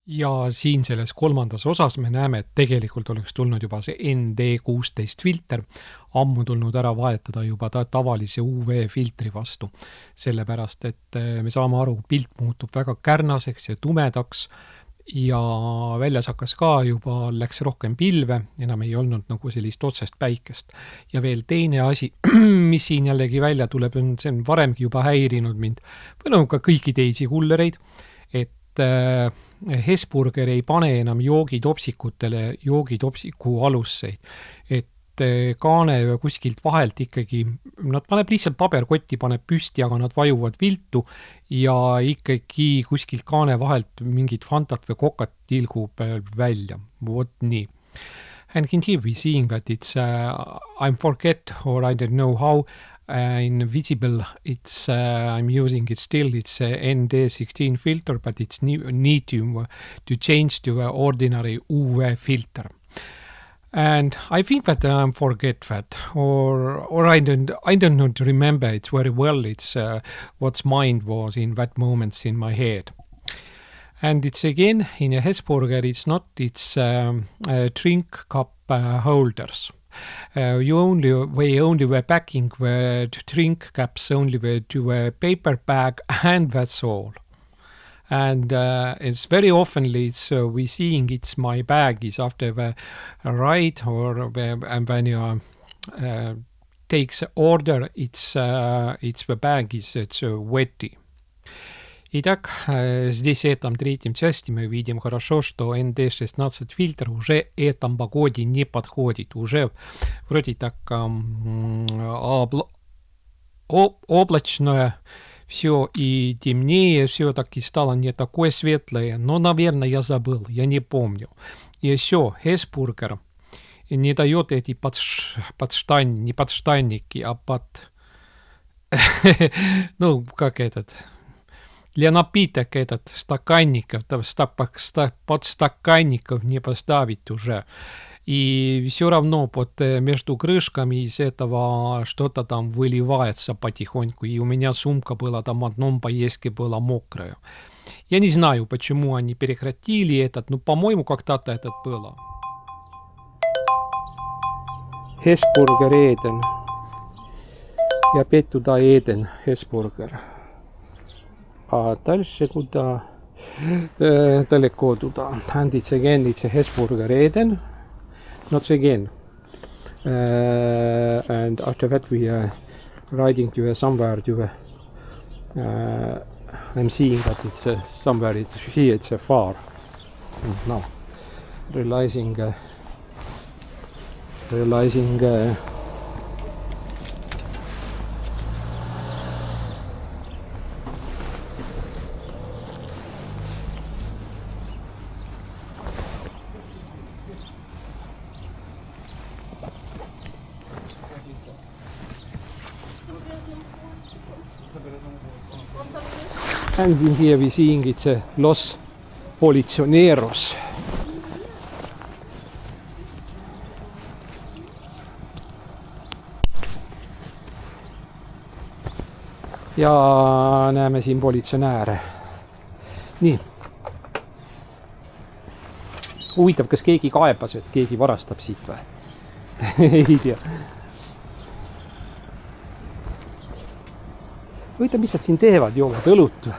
Ja siin selles kolmandas osas me näeme, et tegelikult oleks tulnud juba see ND16 filter ammu tulnud ära vahetada juba tavalise UV filtri vastu. Sellepärast, et me saame aru, pilt muutub väga kärnaseks ja tumedaks ja väljas hakkas ka juba, läks rohkem pilve, enam ei olnud nagu sellist otsest päikest. Ja veel teine asi, mis siin jällegi välja tuleb, see on varemgi juba häirinud mind, või ka kõiki teisi kullereid, et Hesburger ei pane enam joogitopsikutele joogitopsiku alusseid. Et kaane kuskilt vahelt ikkagi, nad paneb lihtsalt paberkotti, paneb püsti, aga nad vajuvad viltu ja ikkagi kuskilt kaane vahelt mingit fantat või kokat tilgub välja. Vot nii. And can here be seeing that it's I'm forget or I don't know how invisible it's I'm using it still, it's ND16 filter, but it's need to change to an ordinary UV filter. And I think that I forget that, or I don't not remember it very well. It's what's mind was in that moments in my head. And it's again in a Hesburger, it's not, it's drink cup holders. We only were packing the drink caps only to a paper bag, and that's all. And it's very often we seeing it's my bag is after the ride or and when you takes order, it's the bag is it's wetty. Итак, здесь этом третьем части мы видим хорошо, что ND16 фильтр уже этому погоде не подходит. Уже вроде так облачное все и темнее, все таки стало не такое светлое. Но, наверное, я забыл, я не помню. И еще Hesburger не дает эти не подштанники, а ну, как этот... Для напиток этот стаканников, подстаканников не поставить уже. И все равно между крышками из этого что-то там выливается потихоньку. И у меня сумка была там в одном поездке была мокрая. Я не знаю, почему они прекратили этот, но, по-моему, как-то это было. Hesburger Eden. Я опять туда Eden, Hesburger. А дальше куда? Далеко туда. And it's again, it's a Hesburger Eden. Not again. And after that we are riding to somewhere to I'm seeing that it's somewhere here, it's a far. Now, realizing and in here we seeing it's Los Policioneros. Ja näeme siin politsionääre. Nii. Huvitav, kas keegi kaebas, et keegi varastab siit või? Ei tea. Huvitav, mis nad siin teevad, joovad õlut või?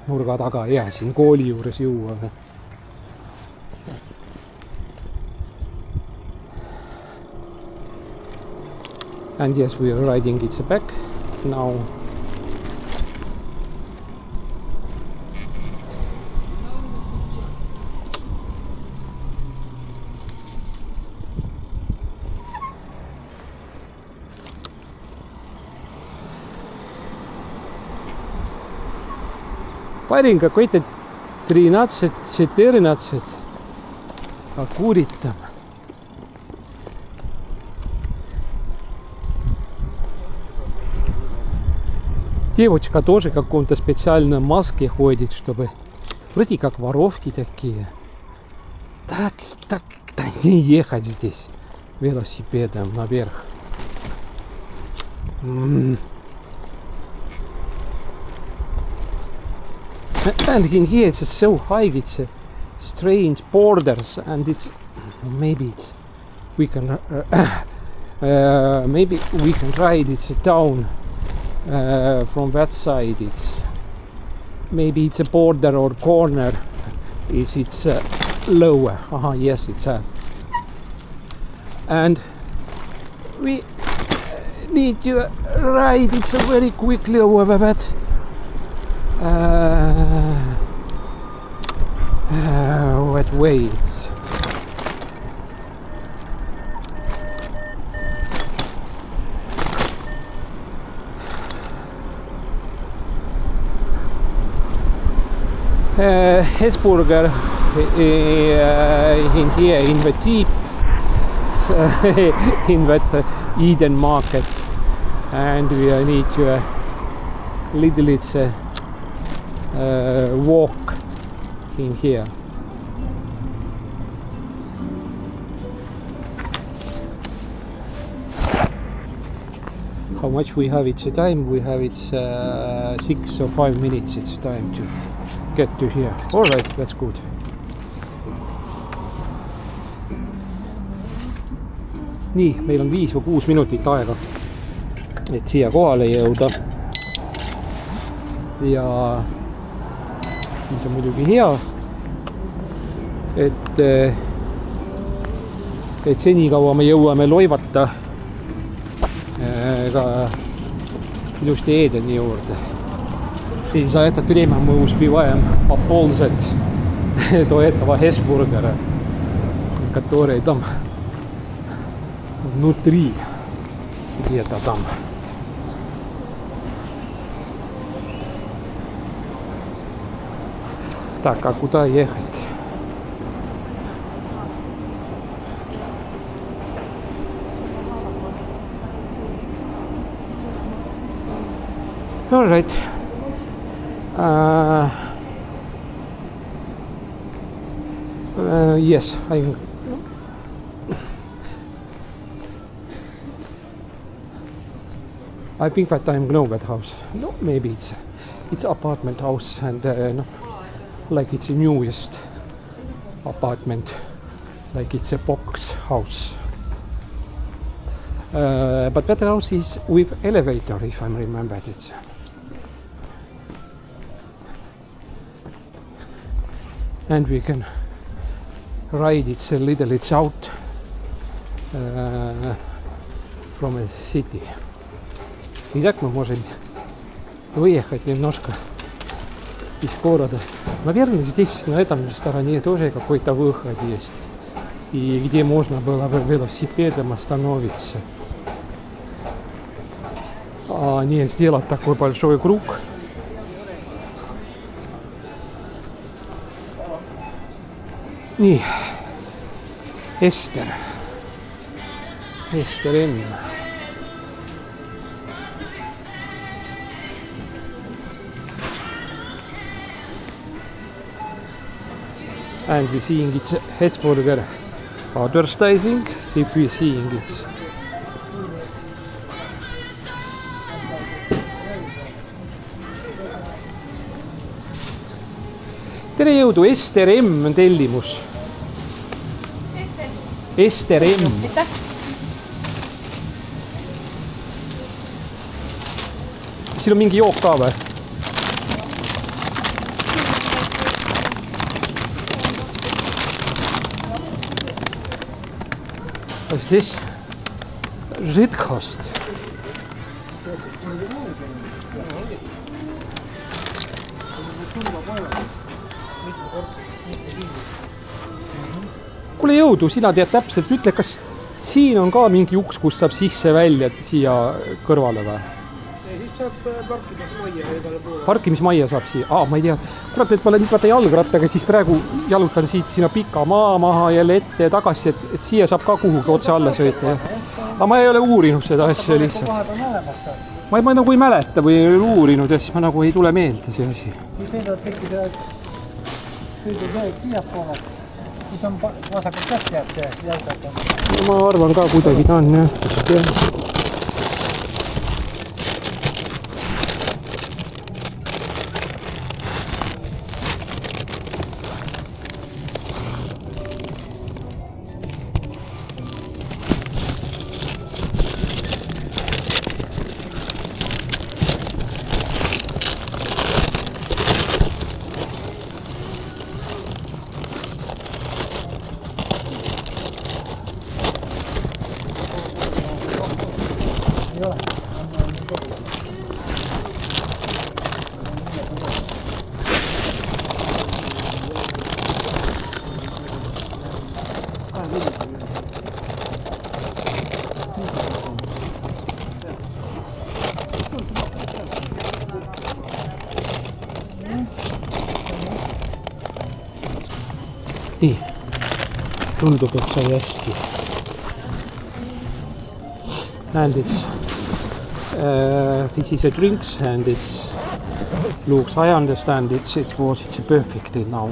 Nurga taga, jah, siin kooli juures juua või? And yes, we are riding it back now. Парень какой-то 13-14, а курит там. Девочка тоже в каком-то специальном маске ходит, чтобы... Вроде как воровки такие. Так не ехать здесь велосипедом наверх. And in here it's so high, it's strange borders, and it's maybe we can maybe we can ride it down from that side. Maybe it's a border or corner. It's lower. Yes, it's and we need to ride it very quickly over that what way it's Hesburger in here in the deep in that Eden market, and we need to little walk in here. How much we have? It's a time. We have 6 or 5 minutes. It's time to get to here. All right, that's good. Nii, meil on 5 või 6 minutit aega, et siia kohale jõuda. Ja see on muidugi hea, et senikaua me jõuame loivata ka ilusti Edeni juurde. Siis za это время мы успеваем поползать до этого Hesburgera, который там внутри, где-то там. Так, а куда ехать? All right. Yes, I think that I know that house. No, maybe it's apartment house, and no, like it's the newest apartment, like it's a box house. But that house is with elevator, if I remember it. And we can ride it a little out from a city. И так мы можем выехать немножко из города. Наверное, здесь, на этом стороне тоже какой-то выход есть. И где можно было бы велосипедом остановиться. А не сделать такой большой круг. Nii, Ester M. And we're seeing it's Hesburger advertising, if we're seeing it. Tere jõudu, Ester M on tellimus. Ester M. Siin on mingi jook ka või? Здесь жидкость. Kuule jõudu, sina tead täpselt, ütle, kas siin on ka mingi uks, kus saab sisse välja siia kõrvale või? Siis saab parkimismajja igale poole. Parkimismajja saab siia? Ma ei tea. Kurat, et ma olen vaata jalgrattaga, siis praegu jalutan siit sinna pika maa maha jälle ette ja tagasi, et siia saab ka kuhugi otse alla sõita. Aga ma ei ole uurinud seda asja lihtsalt. Ma nagu ei mäleta või ei ole uurinud ja siis ma nagu ei tule meelde see asi. Kui sõidavad tekkida sõiduteed siiapoole, siis on vasakalt käest jääb see jalgratta. Ma arvan ka kuidagi ta on jah. nii, tundub, et sai hästi. And it's this is a drinks and it's looks, I understand it's a perfect now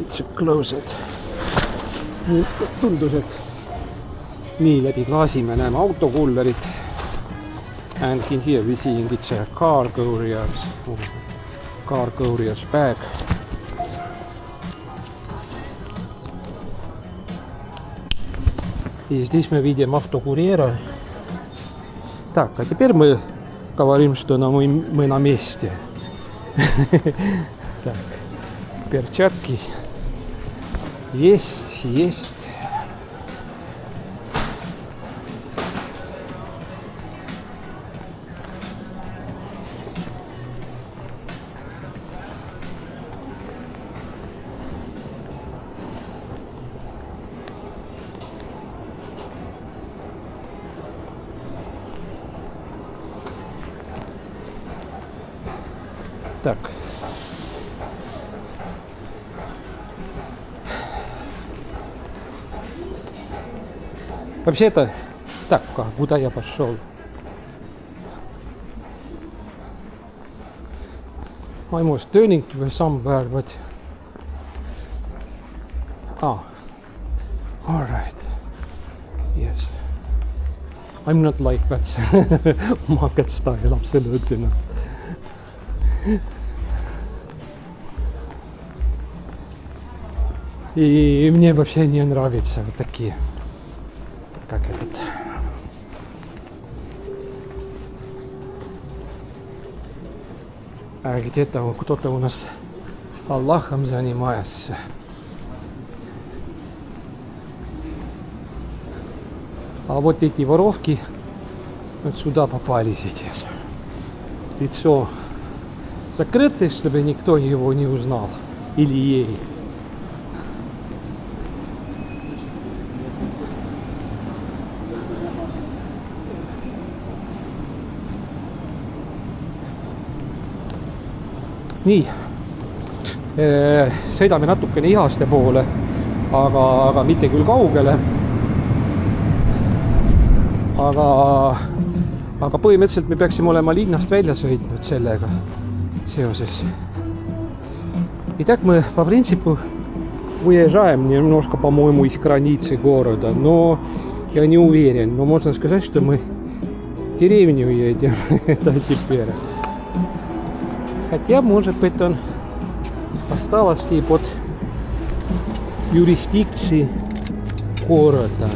it's a closet. Tundus, et nii läbi klaasi me näeme autokullerit. And in here we seeing it's a car courier's bag. И здесь мы видим автокурьера. Так, а теперь мы говорим, что мы на месте. Так, перчатки есть. Так. Вообще-то, так, куда я пошел? I was turning to somewhere, but... alright. Yes. I'm not like that market style, absolutely not. И мне вообще не нравятся вот такие, как этот. А где-то кто-то у нас Аллахом занимается. А вот эти воровки вот сюда попали сейчас. Лицо закрыто, чтобы никто его не узнал. Или ей. Nii, sõidame natukene Ihaste poole, aga mitte küll kaugele. Aga põhimõtteliselt me peaksime olema linnast välja sõitnud sellega seoses. Итак, мы по принципу уезжаем немножко, по-моему, из границы города, но я не уверен. Но можно сказать, что мы в деревню едем. Это теперь. Хотя, может быть, он остался и под юрисдикцией города.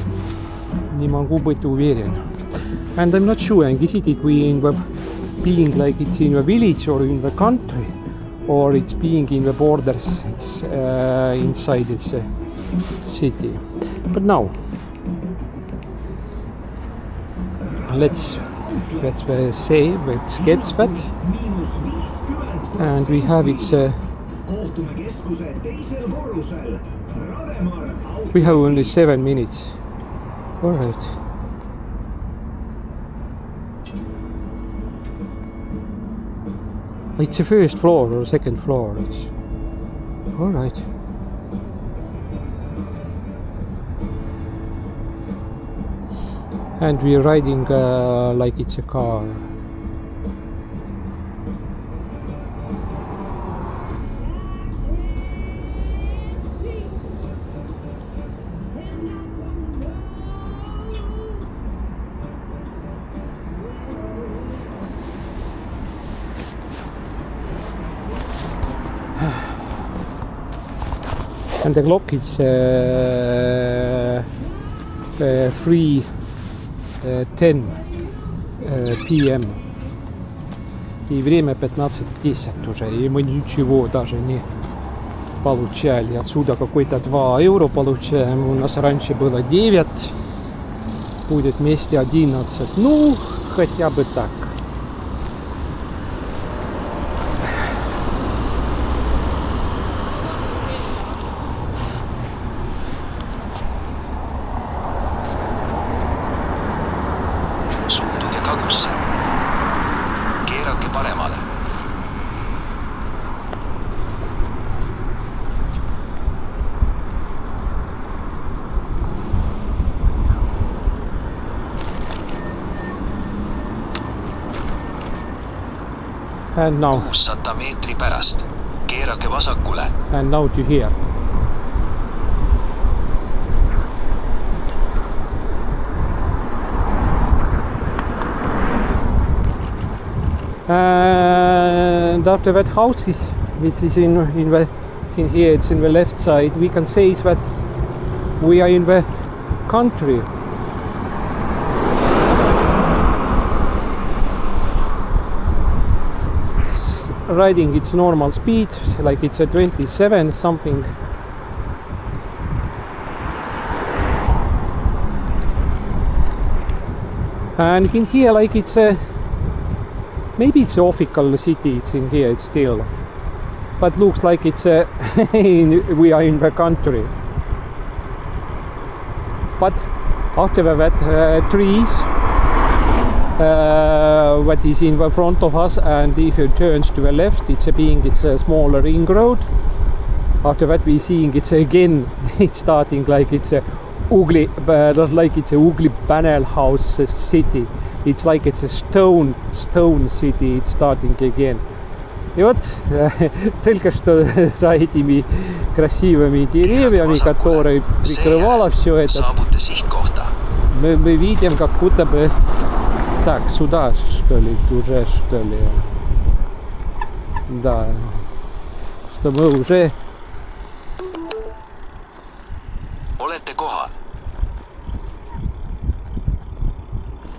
Не могу быть уверен. And I'm not sure, is it being like it's in the village or in the country, or it's being in the borders, it's inside its city. But now, let's say, let's get that. And we have its we have only 7 minutes. All right. It's the first floor or second floor. It's all right. And we're riding like it's a car. And the clock is 3:10 p.m. И время 15:10 уже. И мы ничего даже не получали. Отсюда какой-то 2 евро получаем. У нас раньше было 9. Будет вместе 11. Ну, хотя бы так. And now. 600 meetri pärast. Keerake vasakule. And now to here. And after that houses, which is in here, it's in the left side, we can say is that we are in the country. Riding its normal speed, like it's a 27 something. And in here, like it's a, maybe it's an official city, it's in here, it's still, but looks like it's a we are in the country. But after that trees what is in the front of us, and if it turns to the left, it's a smaller ring road. After that we seeing it's again it's starting like it's a ugly, like it's a ugly panel house city. It's like it's a stone city, it's starting again. И вот только что за этими красивыми деревьями, которые прикрывало все это, мы видим как будто бы так сюда, что ли, уже что ли, да, что мы уже. Olette kohal.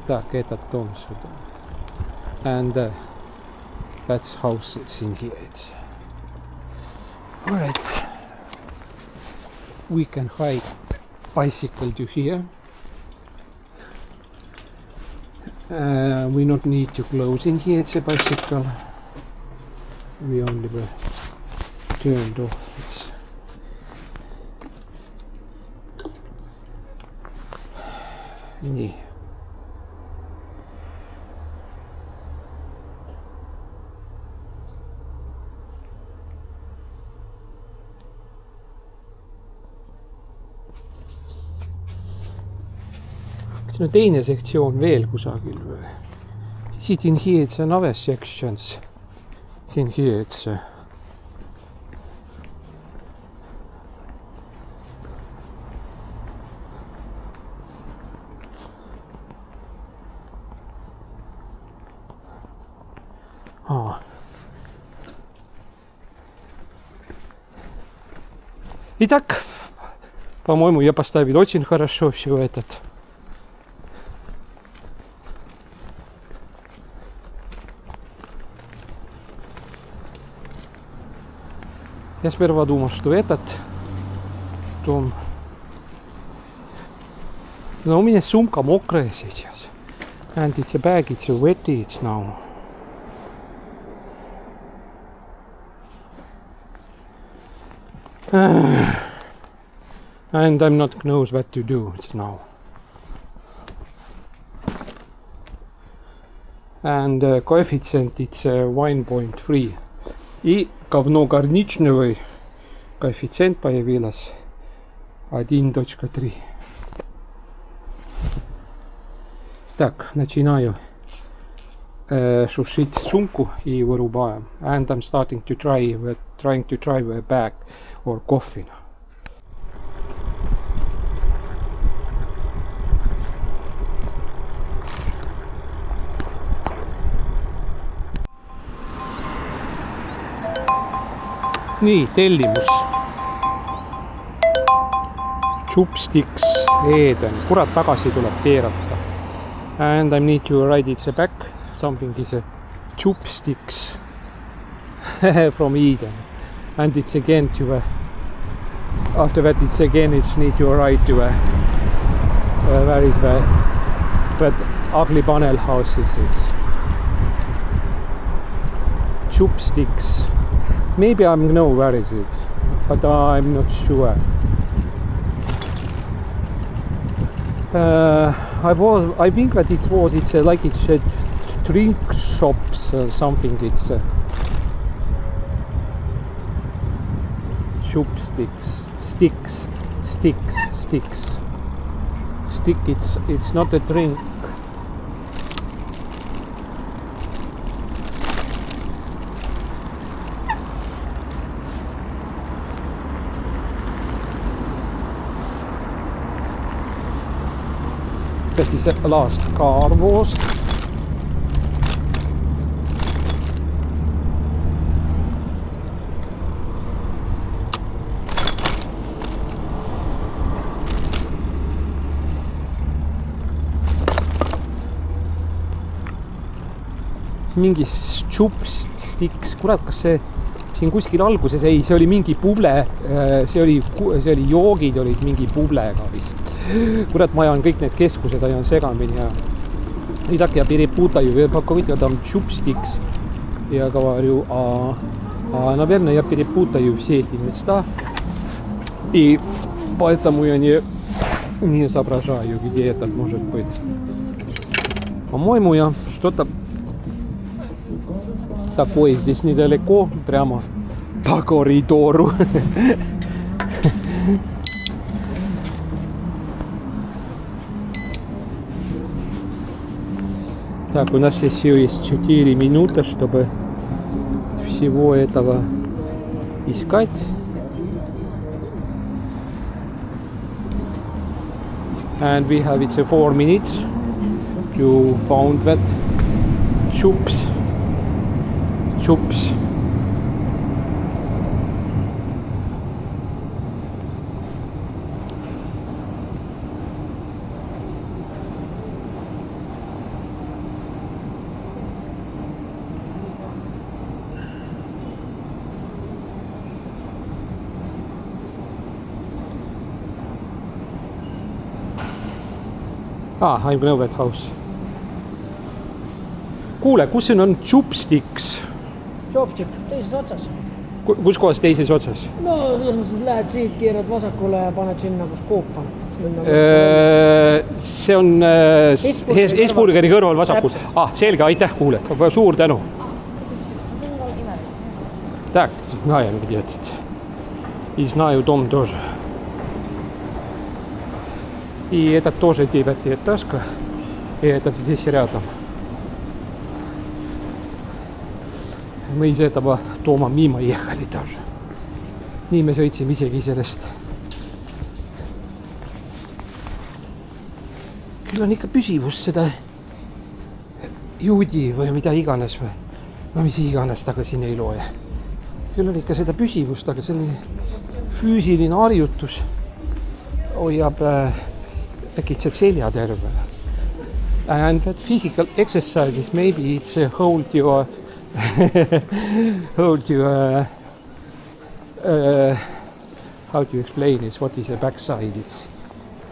Так, этот дом сюда. And that's house, it's in here. It's alright. We can hide bicycle to here. We not need to close in here, it's a bicycle. We only were turned off. nii. Kas on teine sektsioon veel kusagil või? Sit in here it's another sections. In here it's Итак, по-моему, я поставил очень хорошо все этот. Я сперва думал, что этот дом. Но у меня сумка мокрая сейчас. And it's a bag, it's a wet it's now. And I'm not knows what to do now. And coefficient it's 1.3. И говно горничного коэффициент появилось 1.3. Так, начинаю сушить сумку и вырубаю. And I'm trying to try the bag or coffin. Nii, tellimus. Chopsticks Eden. Kurat, tagasi tuleb keerata. And I need to write it back. Something is a chopsticks from Eden. And it's again to a... After that it's again it's need to write to a... where is the... But ugly panel houses it's... Chopsticks. Maybe I know where is it, but I'm not sure. I think that it's a drink shops or something. It's chopsticks, sticks. Stick. It's not a drink. That is the last car was. Mingi chopsticks, kurat, kas see siin kuskil alguses, ei, see oli mingi puble, see oli joogid olid mingi publega vist. Kurat, ma ajan kõik need keskused, ajan segamini ja и так я перепутаю, какой-то там chopsticks. Я говорю, наверное, я перепутаю все эти места, и поэтому я не соображаю, где это может быть. По-моему, я что-то такое здесь недалеко, прямо по коридору. Так, у нас еще есть 4 минуты, чтобы всего этого искать. And we have it's 4 minutes to find that chops. I know that house. Kuule, kus siin on chopsticks? Chopstick, teises otsas. Kus kohas teises otsas? No selles mõttes, et lähed siit, keerad vasakule ja paned sinna, kus koop on. See on Hesburgeri kõrval vasakul. Selge, aitäh, kuule. Suur tänu. Так, знаем где это. И знаю дом тоже. И этот тоже 9-этажка. И этот здесь рядом. Мы из этого дома мимо ехали тоже. Nii me sõitsime isegi sellest. Küll on ikka püsivus seda juudi või mida iganes või. No mis iganes taga siin ei loe. Küll on ikka seda püsivust, aga selline füüsiline harjutus hoiab äkitselt selja terve. And that physical exercises maybe it's hold your how to explain this? What is the backside? It's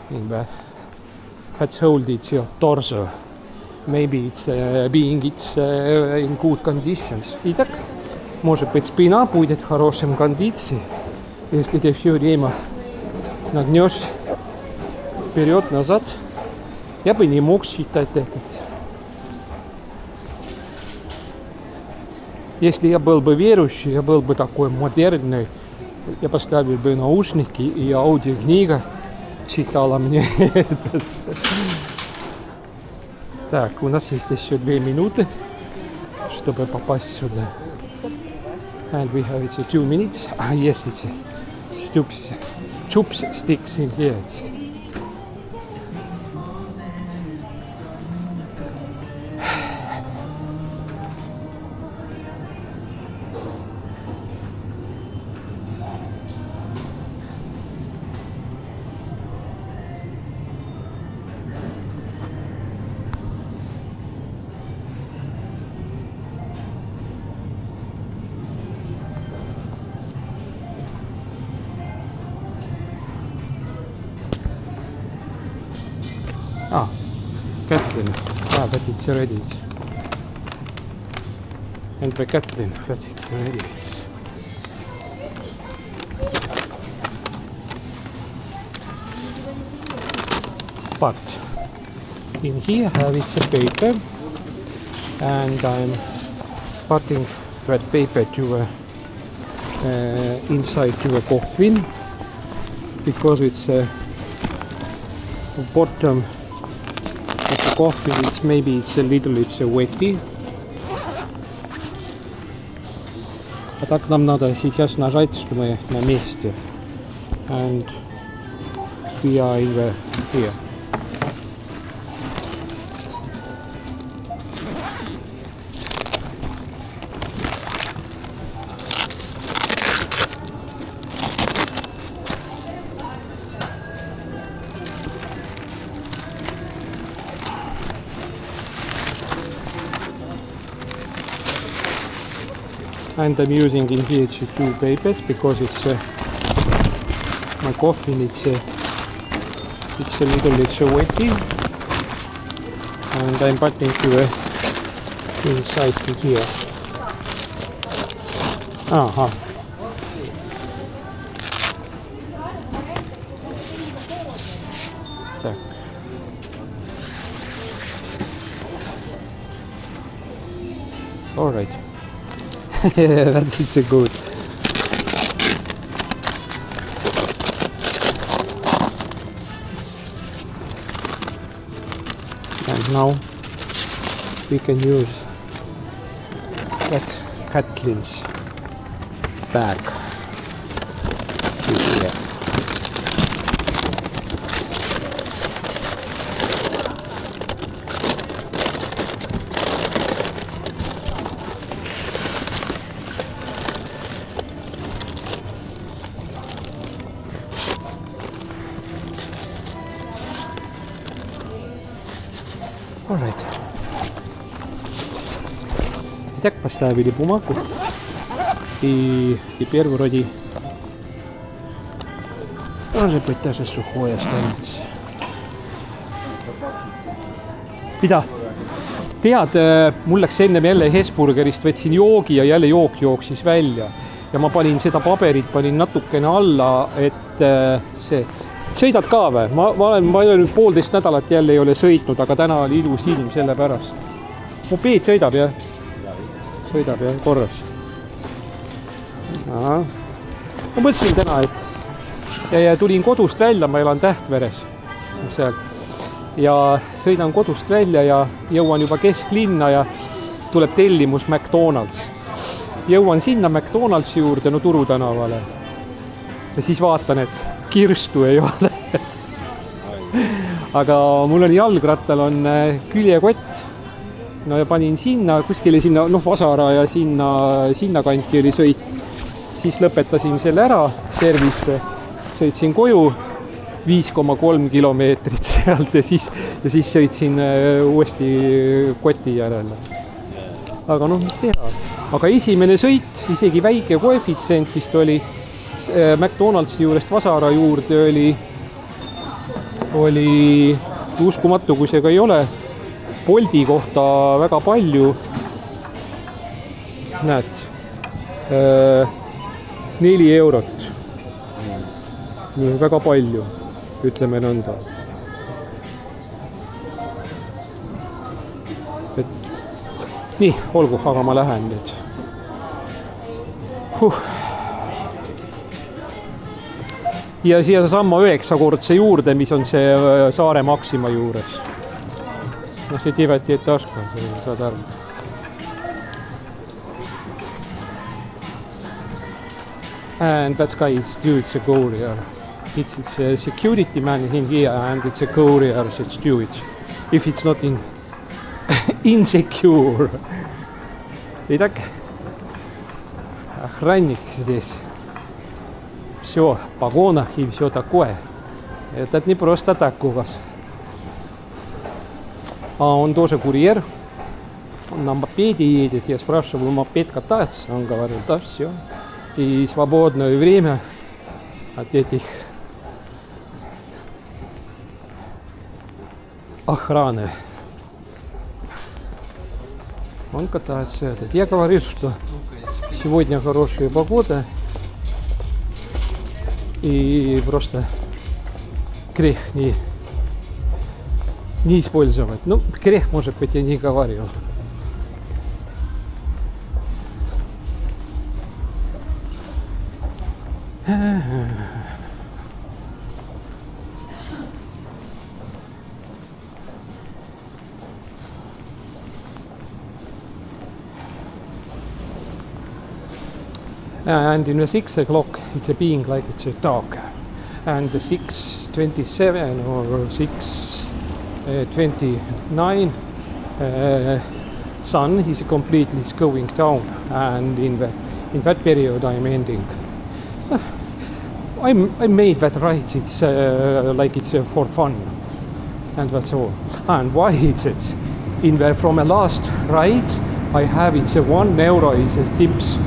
in the that's hold it's your torso. Maybe it's being in good conditions. И так, может быть, спина будет в хорошем кондиции, если ты все время нагнешь вперед-назад. Я бы не мог считать этот. Если я был бы верующий, я был бы такой модерный, я поставил бы наушники, и аудиокнига читала мне этот. Так, у нас есть еще 2 минуты, чтобы попасть сюда. And we have 2 minutes. Yes, it's chopsticks in here. Kätlin. That it's ready. And the Kätlin, that it's ready. But in here have it's a paper, and I'm putting that paper to inside to a coffin, because it's bottom of the coffin, it's maybe it's a wetty. А так нам надо сейчас нажать, что мы на месте. And we are in the here. And I'm using in here 2 papers because it's my coffin, it's a little wetty. And I'm putting to inside to here. Aha. Tak. All right. That's it's a good. And now we can use that Kathleen's bag here. Alright. Итак, поставили бумагу и теперь вроде может быть даже сухое останется. Mida? Tead, mul läks ennem jälle Hesburgerist, võtsin joogi ja jälle jook jooksis välja. Ja ma panin seda paberit, panin natukene alla, et see... Sõidad ka või? Ma olen nüüd 1,5 nädalat jälle ei ole sõitnud, aga täna oli ilus ilm selle pärast. Mopeed sõidab, jah? Sõidab, jah, korras. Ma mõtlesin täna, et ja tulin kodust välja, ma elan Tähtveres. Ja sõidan kodust välja ja jõuan juba kesklinna ja tuleb tellimus McDonald's. Jõuan sinna McDonald'si juurde, no Turu tänavale. Ja siis vaatan, et kirstu ei ole. Aga mul on jalgrattal on küljekott. No ja panin sinna, kuskile sinna, Vasara ja sinna kanti oli sõit. Siis lõpetasin selle ära, servisse. Sõitsin koju 5,3 kilomeetrit sealt ja siis sõitsin uuesti koti järele. Aga mis teha? Aga esimene sõit, isegi väike koefitsient vist oli McDonald'si juurest Vasara juurde oli uskumatu, kui see ka ei ole. Bolti kohta väga palju. Näed, 4 eurot. Väga palju, ütleme nõnda. Nii, olgu, aga ma lähen nüüd. Ja siia samma 9-kordse juurde, mis on see Saare Maxima juures. See 9 etažka, saad aru. And that guy is it's a courier. It's a security man in here and it's a courier, it's steward. If it's not insecure. Итак, охранник здесь. Все, погонах и все такое. Это не просто так у вас. А он тоже курьер. Он на мопеде едет. Я спрашиваю, мопед катается? Он говорит, да, все. И свободное время от этих охраны. Он катается. Я говорил, что сегодня хорошая погода. И просто грех не использовать. Грех, может быть, я не говорил. And in the 6 o'clock, it's a being like it's a dark. And the 6:27 or 6:29, sun is completely going down. And in that period, I'm ending. I made that right. It's like it's for fun, and that's all. And why it's from the last ride, I have it's a €1 is a tips.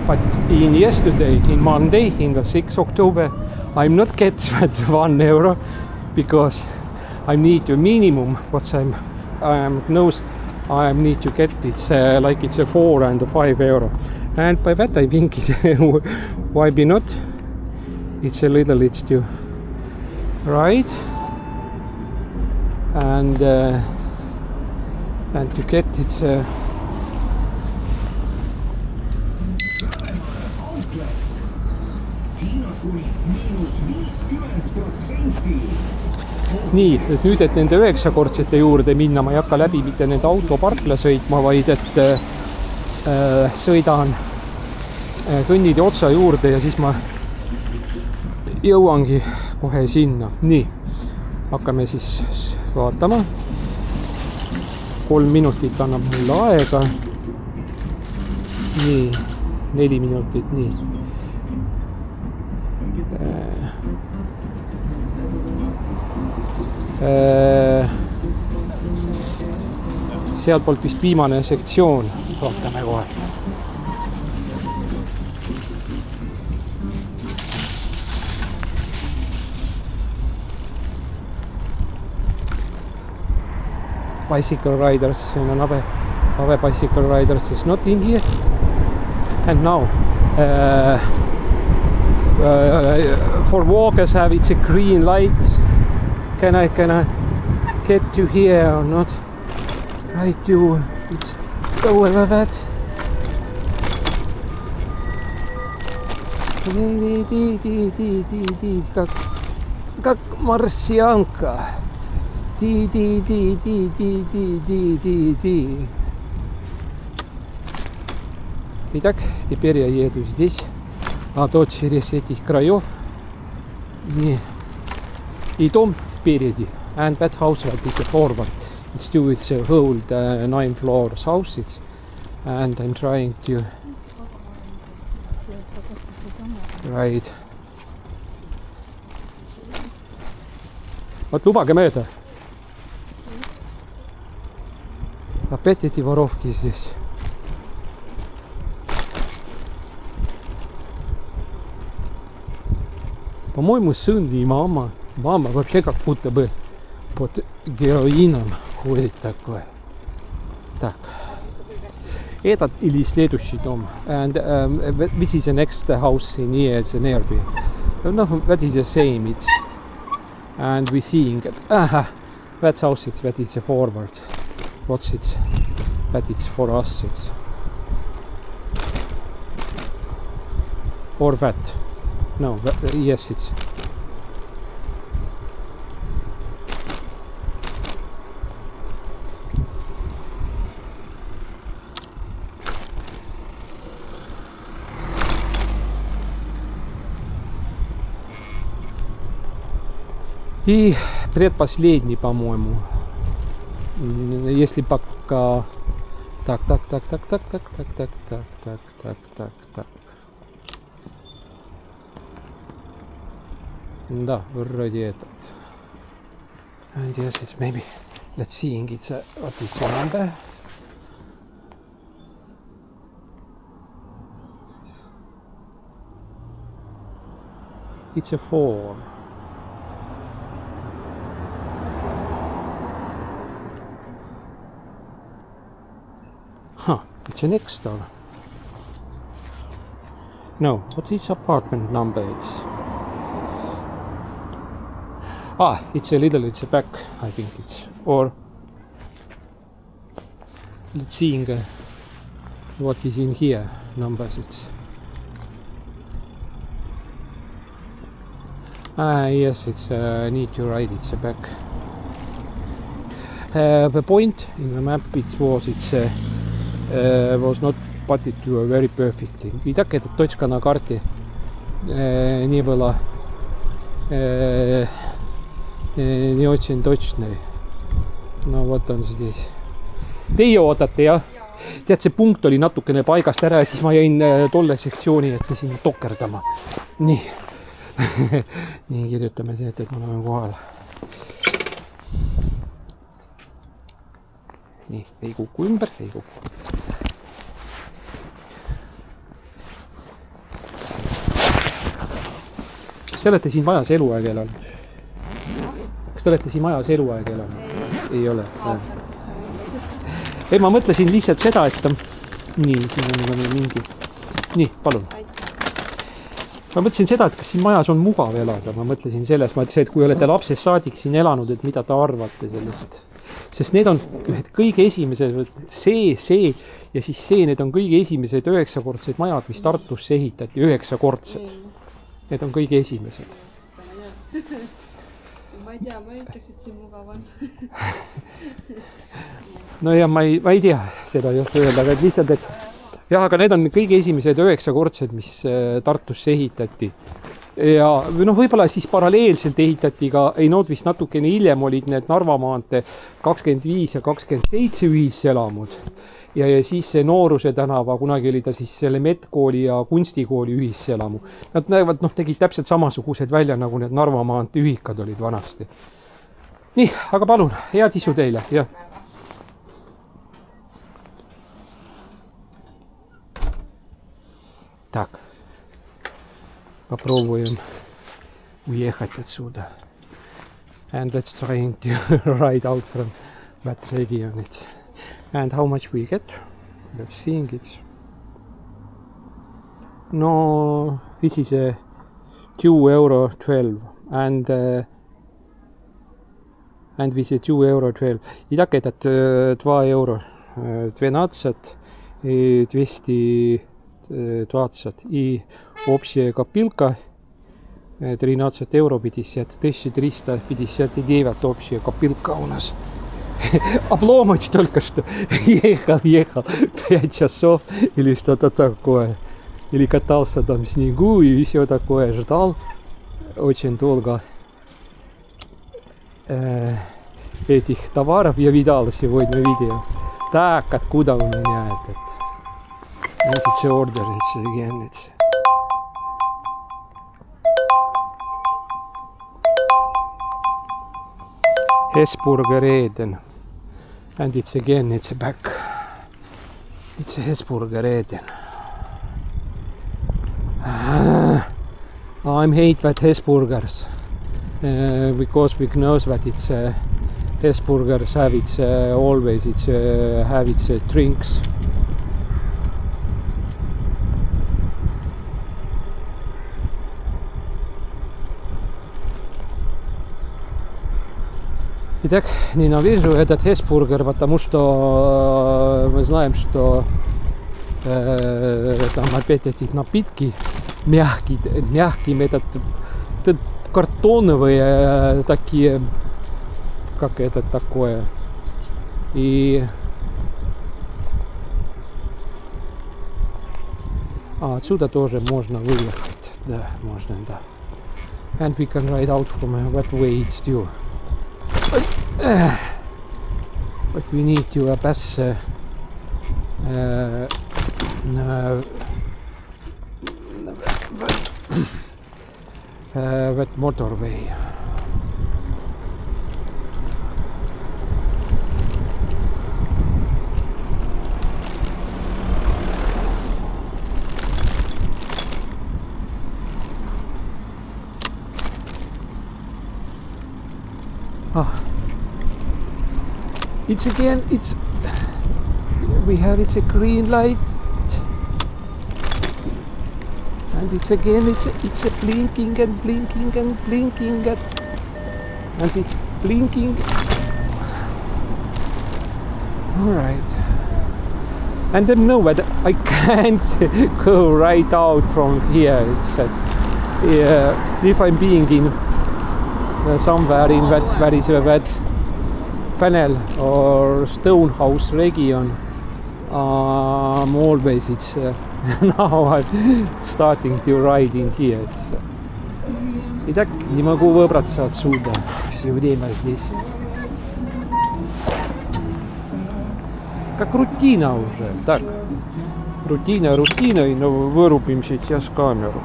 But in yesterday, in Monday, in the 6th October, I'm not get that €1 because I need a minimum what I need to get it's like it's a 4 and a €5. And by that I think why be not? It's a little it's too right and to get it's nii, et nüüd, et nende 9-kordsete juurde minna, ma ei hakka läbi mitte nende autoparkla sõitma, vaid et sõidan kõnnitee otsa juurde ja siis ma jõuangi kohe sinna. Nii, hakkame siis vaatama. 3 minutit annab mulle aega. Nii, 4 minutit, nii. Sealtpoolt vist viimane sektsioon. Vaatame kohe. Bicycle riders, another bicycle riders is not in here. And now for walkers have it's a green light. Can I get to here or not? Right, it's over that. Как марсианка. Итак, теперь я еду здесь, а то через этих краев. И дом впереди. And that house right is a forward. It's a whole 9 floors house. And I'm trying to right. Вот лубage mööda. Опять эти воровки здесь. По-моему, сын и мама вообще как будто бы под героином ходит такое. Так. Этот или следующий дом. And which is the next house in here? It's an Airbnb. No, that is the same. It's and we seeing it. That house that is a forward. What's it? That it's for us. It's or that. No, yes, it's. И предпоследний, по-моему. Если пока... Так. Да, вроде этот. And yes, it's maybe. Let's see, it's a, what it's a number. It's a 4. Huh, it's an extra. No, what is apartment number? It's a little, it's a back, I think it's, or let's see what is in here, numbers it's. Yes, it's need to write, it's a back. The point in the map it was not put it to a very perfectly. И так эта точка на карте не была не очень точной. No vot on здесь. Teie ootate, jah? Tead, see punkt oli natukene paigast ära ja siis ma jäin tolle sektsiooni ette siin tokerdama. Nii. Nii, kirjutame see, et me oleme kohal. Nii, ei kuku ümber, ei kuku. kas te olete siin majas eluaeg elanud? Kas te olete siin majas eluaeg elanud? Ei ole. Ei, ma mõtlesin lihtsalt seda, et nii, siin on mingi. Nii, palun. Ma mõtlesin seda, et kas siin majas on mugav elada. Ma mõtlesin selles, et kui olete lapsest saadik siin elanud, et mida te arvate sellest. Sest need on ühed kõige esimesed, see ja siis see, need on kõige esimesed 9-kordsed majad, mis Tartusse ehitati, 9-kordsed. Need on kõige esimesed. Ma ei tea, ma ütleks, et siin mugav on. No ja ma ei tea seda just öelda, aga lihtsalt, et jah, aga need on kõige esimesed 9-kordsed, mis Tartusse ehitati. Ja võib-olla siis paralleelselt ehitati ka, vist natukene hiljem olid need Narva maantee 25 ja 27 ühiselamud. Ja siis see Nooruse tänava, kunagi oli ta siis selle Medkooli ja Kunstikooli ühiselamu. Nad näevad, tegid täpselt samasugused välja, nagu need Narva maantee ühikad olid vanasti. Nii, aga palun, head isu teile. Ja. Так, попробуем уехать отсюда. And let's try to ride out from that region. And how much we get? Let's see it. No, this is a €2.12 and this is €2.12. I tak, et €2.12 и 220 и общая копилка €13 359 общая копилка у нас. Обломать только что. Ехал 5 часов или что-то такое. Или катался там в снегу и все такое. Ждал очень долго этих товаров. Я видал сегодня видео. Так, откуда у меня этот? It's order, it's again, it's... Hesburger Eden. And it's again, it's back. It's Hesburger Eden. I'm hate that Hesburgers. Because we know that it's Hesburgers have its always it's have its drinks. Итак, ненавижу этот Hesburger, потому что мы знаем, что там опять эти напитки мягкие, этот картоновые такие, как это такое. И отсюда тоже можно выехать. Да, можно, да. And we can ride out from that way it's due. But we need to pass that motorway. It's again, we have it's a green light, and it's again, it's a blinking and blinking and blinking and it's blinking. All right, and then no, but I can't go right out from here. It's if I'm being in somewhere in that where is that panel or Stonehouse region, always it's now I'm starting to ride in here. Итак, не могу выбраться отсюда все время здесь. Как рутина уже. Так, рутиной, но вырубим сейчас камеру.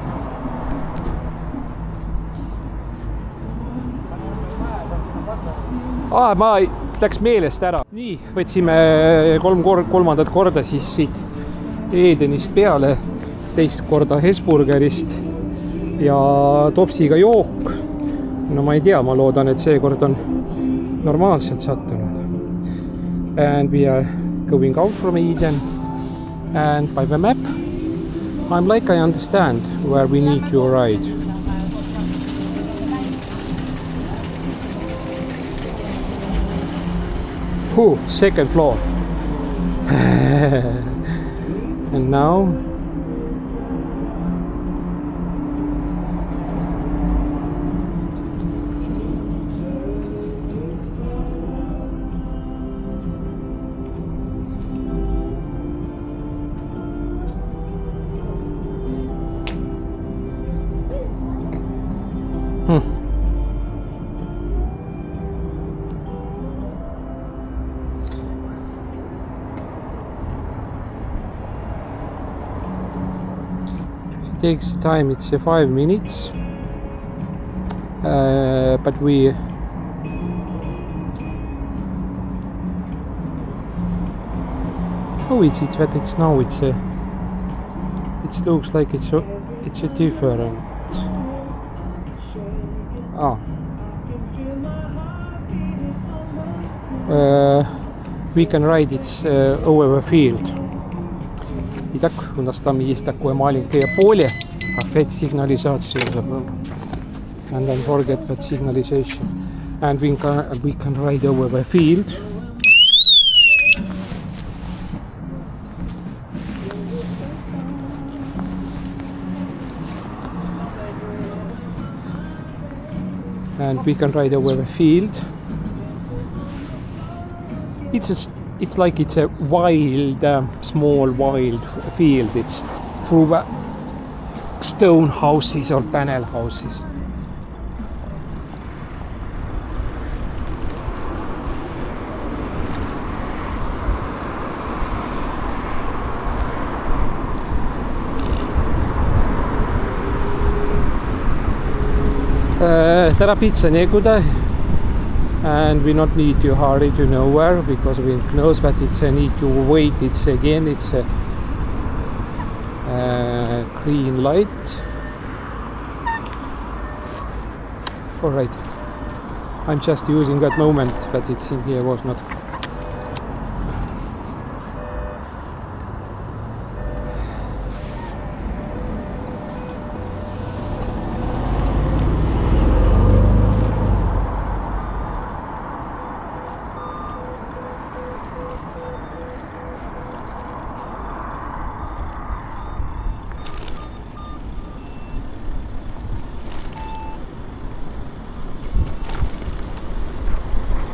Ma läks meelest ära. Nii, võtsime kolmandat korda siis siit Edenist peale, teist korda Hesburgerist ja topsiga jook. No ma ei tea, ma loodan, et seekord on normaalselt sattunud. And we are going out from Eden and by the map I'm like I understand where we need to ride. Second floor. And now takes time, it's 5 minutes, but we how is it that it's now it looks like it's a different we can ride it over the field. Итак, у нас там есть такое маленькое поле. Опять сигнализация забыл. And then forget that signalization. And we can ride over the field. And we can ride over the field. It's like it's a wild, small wild field. It's through stone houses or panel houses. Terapitsa Neguda. And we not need to hurry to nowhere because we know that it's a need to wait. It's a green light. All right, I'm just using that moment that it's in here was not.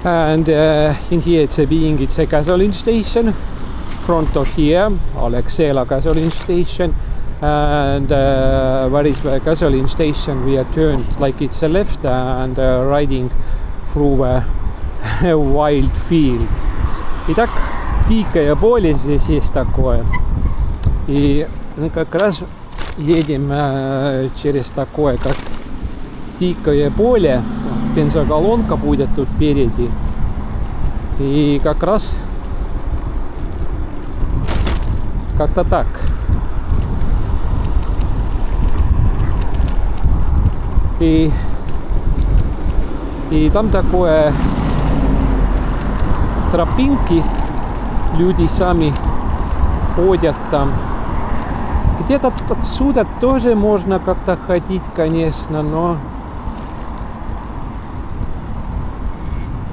And in here it's a gasoline station. Front of here, Alexela gasoline station. And where is the gasoline station? We are turned like it's a left and riding through a wild field. Итак, дикое поле здесь есть такое. И мы как раз едем через такое, как дикое поле. Бензоколонка будет тут впереди. И как раз как-то так. И там такое тропинки. Люди сами ходят там. Где-то отсюда тоже можно как-то ходить, конечно, но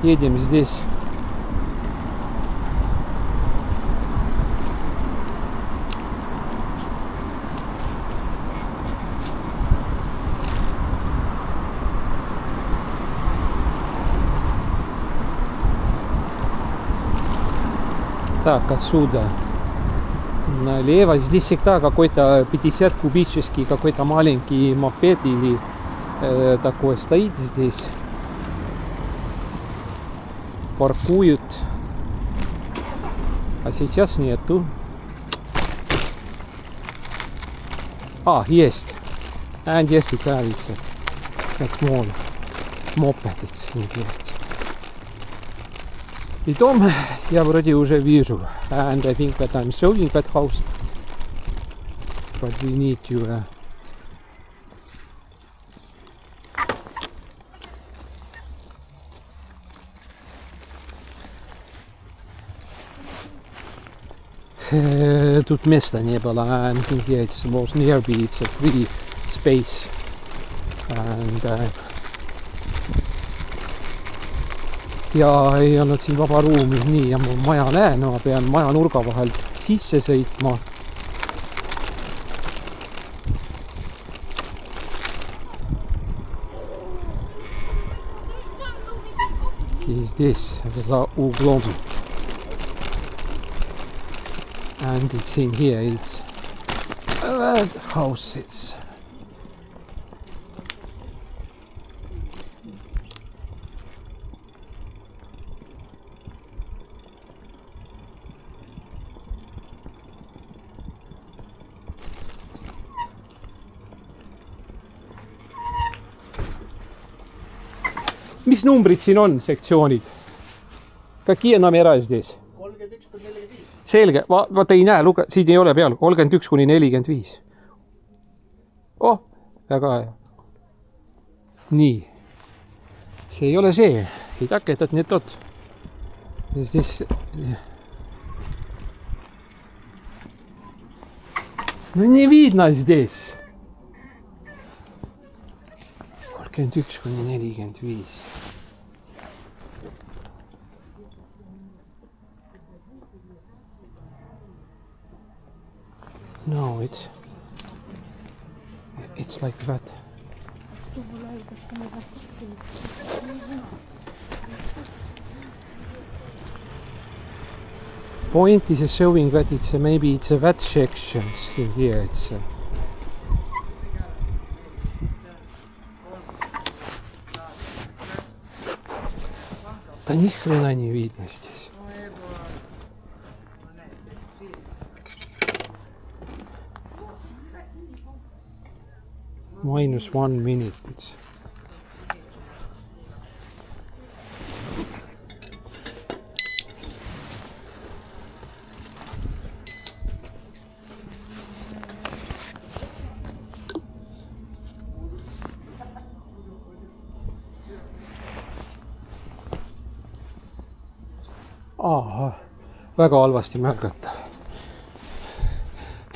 едем здесь. Так, отсюда налево. Здесь всегда какой-то 50 кубический, какой-то маленький мопед или такой стоит здесь. Паркуют. А сейчас нету. Есть. And yes, it's a small moped. И дом я вроде уже вижу. And I think that I'm showing that house. But we need to Тут места не было, and here it was nearby, it's a free space. And, ja ei olnud siin vaba ruumi, nii, ja ma maja näen, ma pean maja nurga vahel sisse sõitma. Здесь, за углом. And it's in here, it's that house, it's mis numbrid siin on, sektsioonid? Какие номера здесь? 31-45. Selge, vaata ei näe, siin ei ole peal, 31-45. Oh, väga hea. Nii. See ei ole see. И так этот не тот. Здесь... Ну не видно здесь. 31-45. No, it's like that. Point is showing that it's maybe it's a that sections in here. It's да ни хрена не видно здесь. -1 minute. It's... Aha, väga halvasti märgata.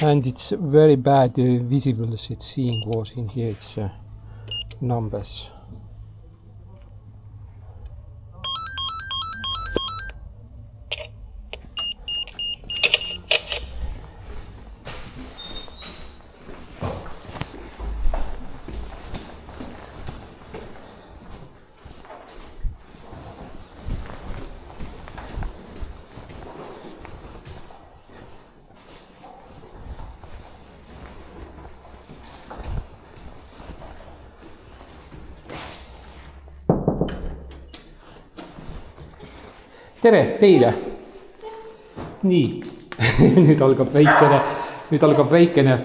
And it's very bad visible, it's seeing was in here, it's numbers. Tere teile! Nii, nüüd algab väikene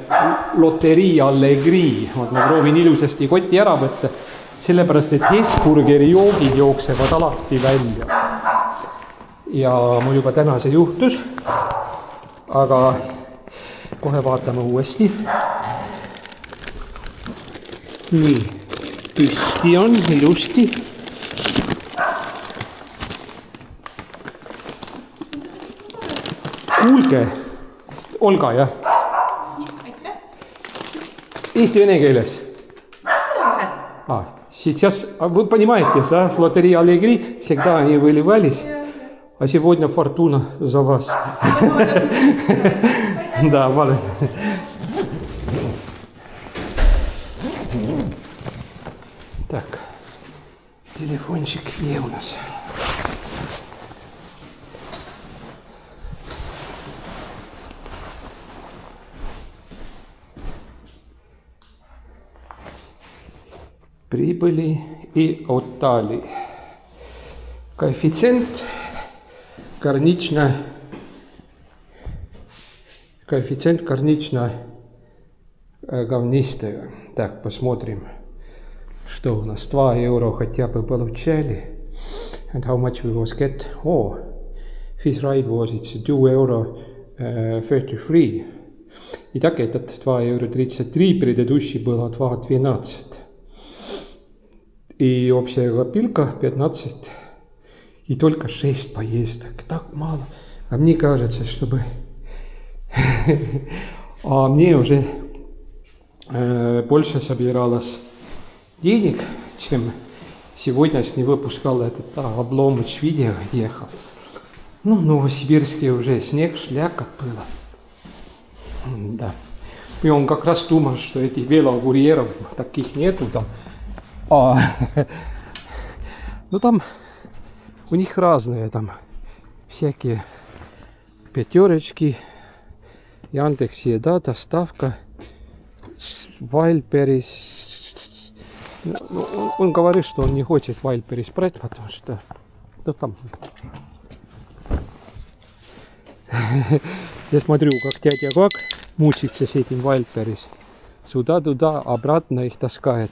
loterii Allegri. Ma proovin ilusasti kotti ära võtta, sellepärast et Hesburgeri joogid jooksevad alati välja. Ja mul juba täna see juhtus, aga kohe vaatame uuesti. Nii, püsti on ilusti. Kuulge, Olga, jah? Eesti-vene keeles. Сейчас, вы понимаете, да, лотерея Аллегри, всегда они выливались, а сегодня фортуна за вас. Да, валит. Так, телефончик где у нас? Прибыли и отдали. Коэффициент гарнично говнистый. Так, посмотрим, что у нас. 2 евро хотя бы получали. And how much we was get? Oh, this ride was it's 2 euro 33. Итак, этот 2 евро 33, предыдущий было 2.12. И общая копилка 15. И только 6 поездок. Так мало. А мне кажется, чтобы А мне уже больше собиралось денег, чем сегодня с него выпускал этот Обломыч видео ехал. Ну, в Новосибирске уже снег, шляка было. Да. И он как раз думал, что этих велокурьеров таких нету там. Ну там у них разные там всякие пятерочки, Яндекс Еда, доставка, Wildberries. Он говорит, что он не хочет Wildberries брать, потому что там. Я смотрю, как дядя Гак мучится с этим Wildberries. Сюда-туда, обратно их таскает.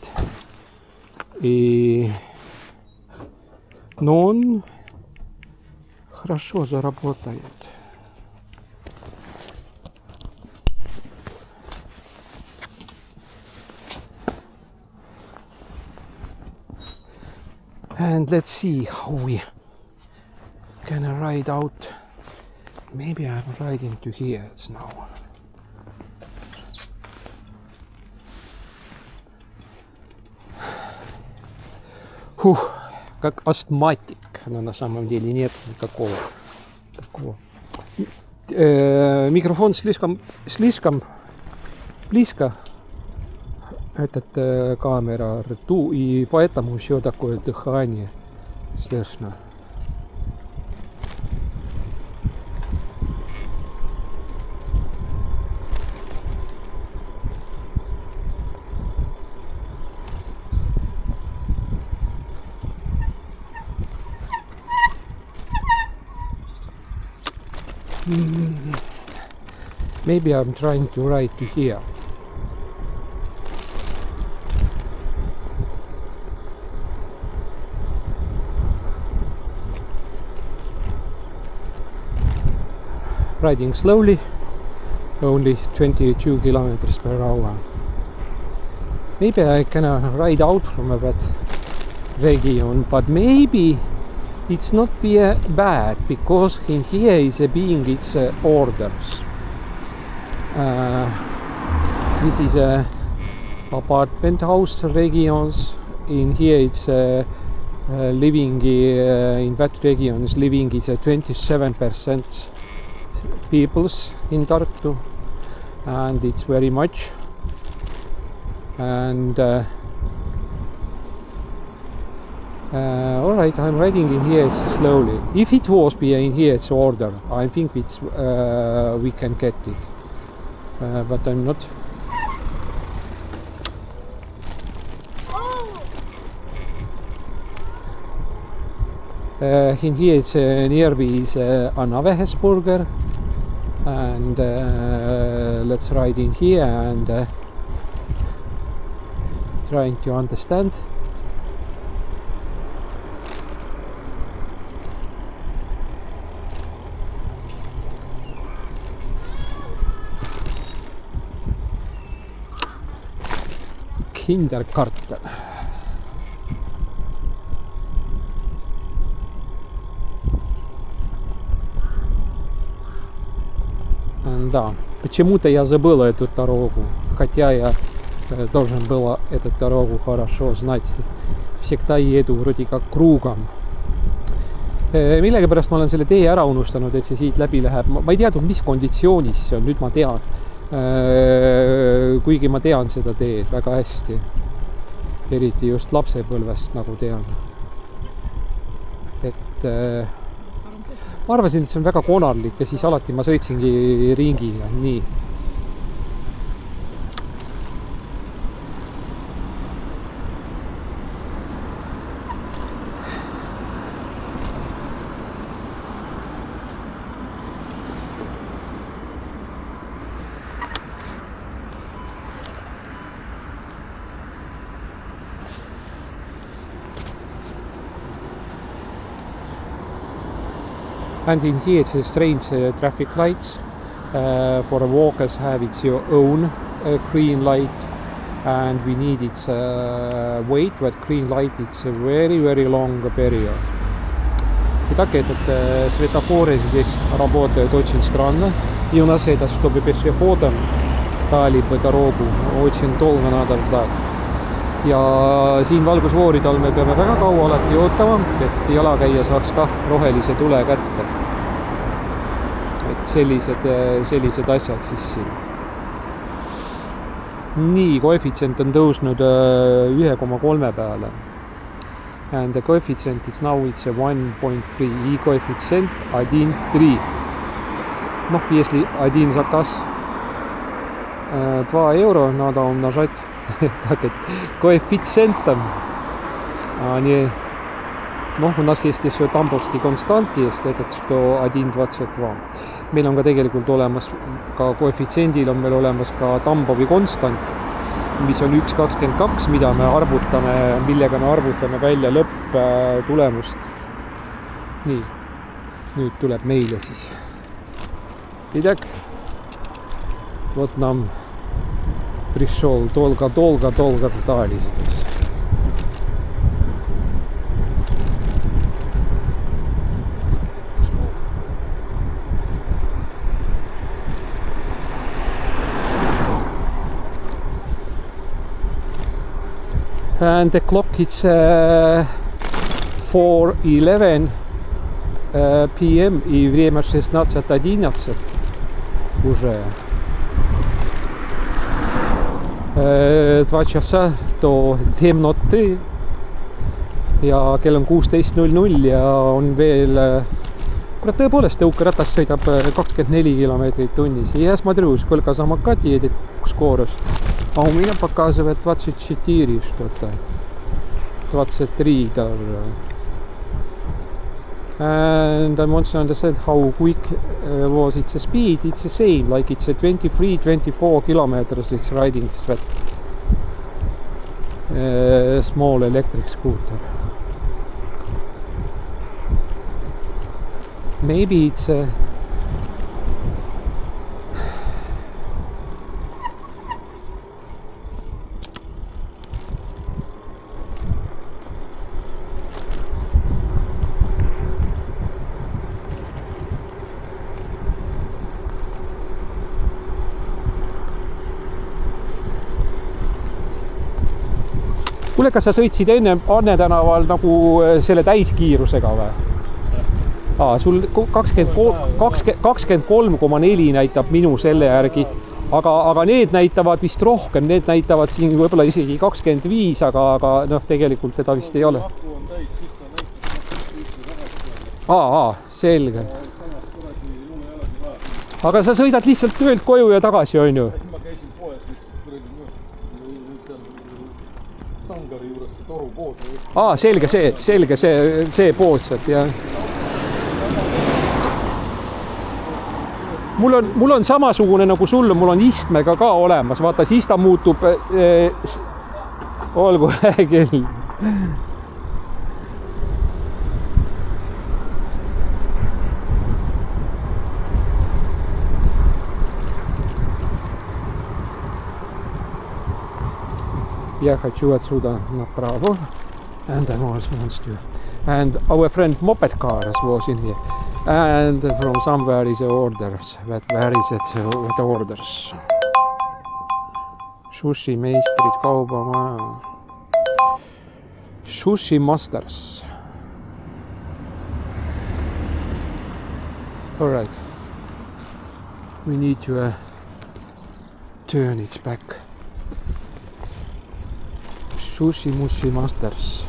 Но он хорошо заработает. And let's see how we can ride out. Maybe I'm riding to here now. Как астматик, но на самом деле нет никакого такого. Микрофон слишком близко, этот камера рту, и поэтому еще такое дыхание слышно. Maybe I'm trying to ride to here. Riding slowly, only 22 kilometers per hour. Maybe I can ride out from that region, but maybe it's not bad, because in here is being its orders. This is apartment house regions. In here it's living in that regions living is 27% peoples in Tartu, and it's very much. And alright, I'm riding in here slowly. If it was in here it's order, I think it's we can get it, but I'm not. In here it's nearby is Anna Hesburger, and let's ride in here and trying to understand. Kindergarten. Да, почему-то я забыл эту дорогу, хотя я должен был эту дорогу хорошо знать. Всегда еду вроде как кругом. Millegipärast ma olen selle tee ära unustanud, et see siit läbi läheb. Ma ei teadnud, mis konditsioonis see on, nüüd ma tean. Kuigi ma tean seda teed väga hästi. Eriti just lapsepõlvest nagu tean. Et ma arvasin, et see on väga konarlik ja siis alati ma sõitsingi ringi ja nii. And in here it's a strange traffic lights. For walkers have its your own green light, and we need its wait, but green light it's a very, very long period. И так этот светофоры здесь работают очень странно. И у нас это, чтобы пешеходам dali по дорогу, очень долго надо ждать. Ja siin valgusfoorid all me peame väga kaua alati ootama, et jalakäija saaks ka rohelise tule kätte. Et sellised asjad siis siin. Nii, koefitsient on tõusnud 1,3 peale. And the coefficient is now it's a 1.3. И коэффициент 1,3. Ну, если один заказ 2 евро, надо умножать как это, коэффициентом. Они, ну, у нас есть еще Tambovski konstanт есть, этот, что 1,22. Meil on ka tegelikult olemas, ka koefitsiendil on meil olemas ka Tambovi konstant, mis on 1,22, mida me arvutame, millega me arvutame välja lõpptulemust. Nii, nüüd tuleb meile siis. Итак, вот нам пришел, долго ждали здесь. And the clock is 4:11 p.m. и время 16:11 уже. 2 часа до темноты ja kell on 16:00 ja on veel, kurat, tõepoolest tõukeratas sõidab 24 kilomeetrit tunnis. Ja смотрю, сколько самокат едет скорость. А у меня показывает 24 что-то. 23 даже. And I want to understand how quick was its speed. It's the same, like it's a 23-24 kilometers it's riding that small electric scooter. Maybe it's a Kuule, kas sa sõitsid enne Anne tänaval nagu selle täiskiirusega või? Sul 23,4 näitab minu selle järgi, aga need näitavad vist rohkem, need näitavad siin võib-olla isegi 25, aga noh, tegelikult teda vist ei ole. Selge. Aga sa sõidad lihtsalt töölt koju ja tagasi, on ju? Ma käisin poes lihtsalt Sangari juures see toru pood. Selge, see pood sealt, jah. Mul on samasugune nagu sul, mul on istmega ka olemas, vaata, siis ta muutub, olgu küll. Я хочу отсюда направо, and I was wants to. And our friend Moped Cars was in here, and from somewhere is orders. Where is it? What orders? Sushi meistrid, kaubamaja. Sushi Masters. All right. We need to turn it back. Sushi Mushi Masters.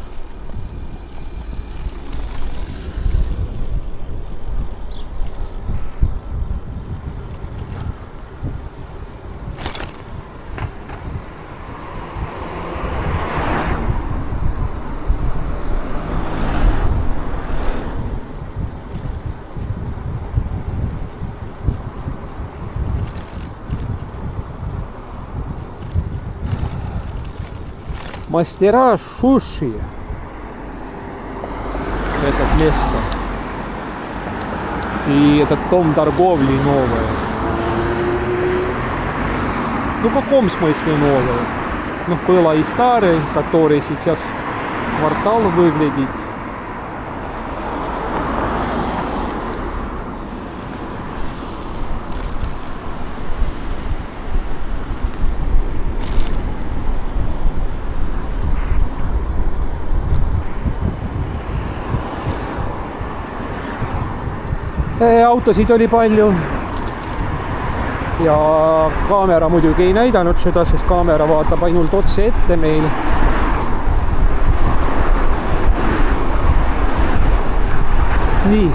Мастера Шуши. Это место. И этот дом торговли новый. Ну, в каком смысле новый? Ну, было и старый, который сейчас квартал выглядит. Autosid oli palju. Ja kaamera muidugi ei näidanud seda, sest kaamera vaatab ainult otse ette meil. Nii.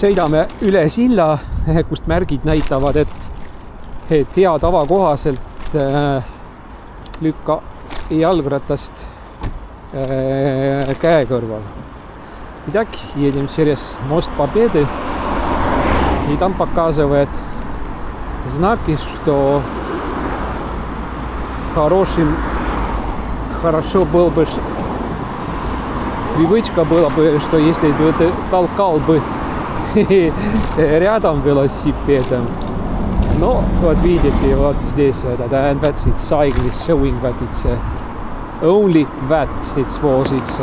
Sõidame üle silla, kust märgid näitavad, et hea tava kohaselt lükka jalgratast käe kõrval. Итак, едем через мост Победы. И там показывает знаки, что хорошо было бы, привычка была бы, что если бы ты толкал бы рядом велосипедом. Но вот видите, вот здесь and that's its sign is showing that it's only that it was it's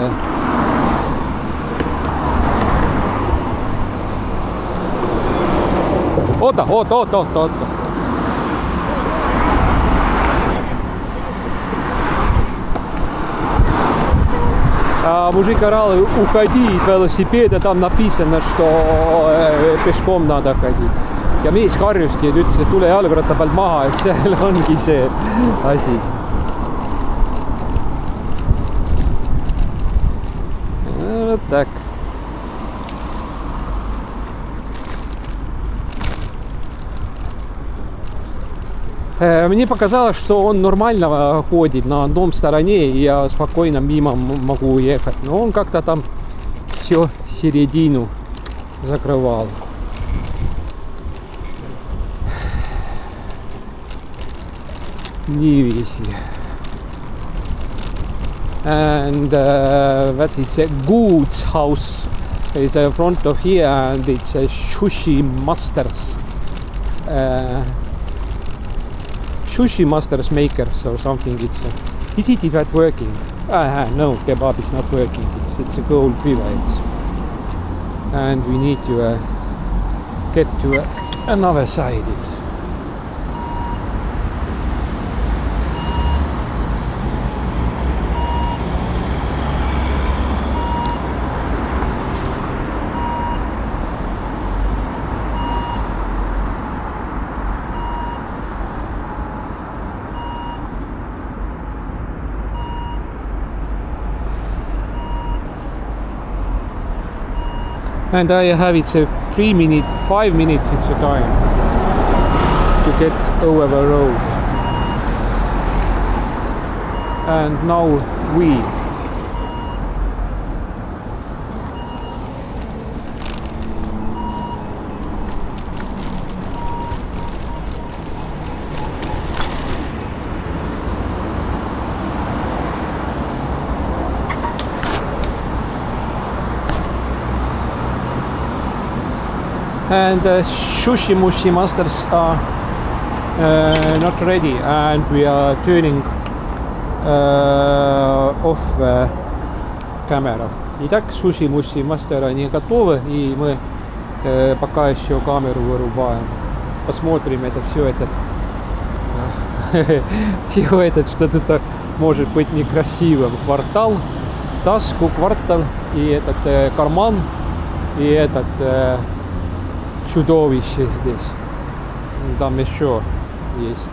Oota. Мужик орал, уходи от велосипеда, там написано, что пешком надо ходить. Ja mees karjuski, et ütles, et tule jalgratta pealt maha, et seal ongi see asi. Вот так. Мне показалось, что он нормально ходит на одном стороне, и я спокойно мимо могу ехать. Но он как-то там все середину закрывал. Не весело. And that it's a goods house. It's in front of here, and it's a sushi masters. Sushi masters makers or something. Is it that working? No, kebab is not working. It's a gold village, and we need to get to another side. And I have it's a 5 minutes it's a time to get over the road. And now we and the sushi masters are not ready, and we are turning off the camera. Итак, sushi мастера они готовы, и мы пока еще камеру вырубаем. Посмотрим это все это что-то так может быть некрасивым. Квартал, Таску квартал, и этот карман, и этот чудовище здесь. Там еще есть.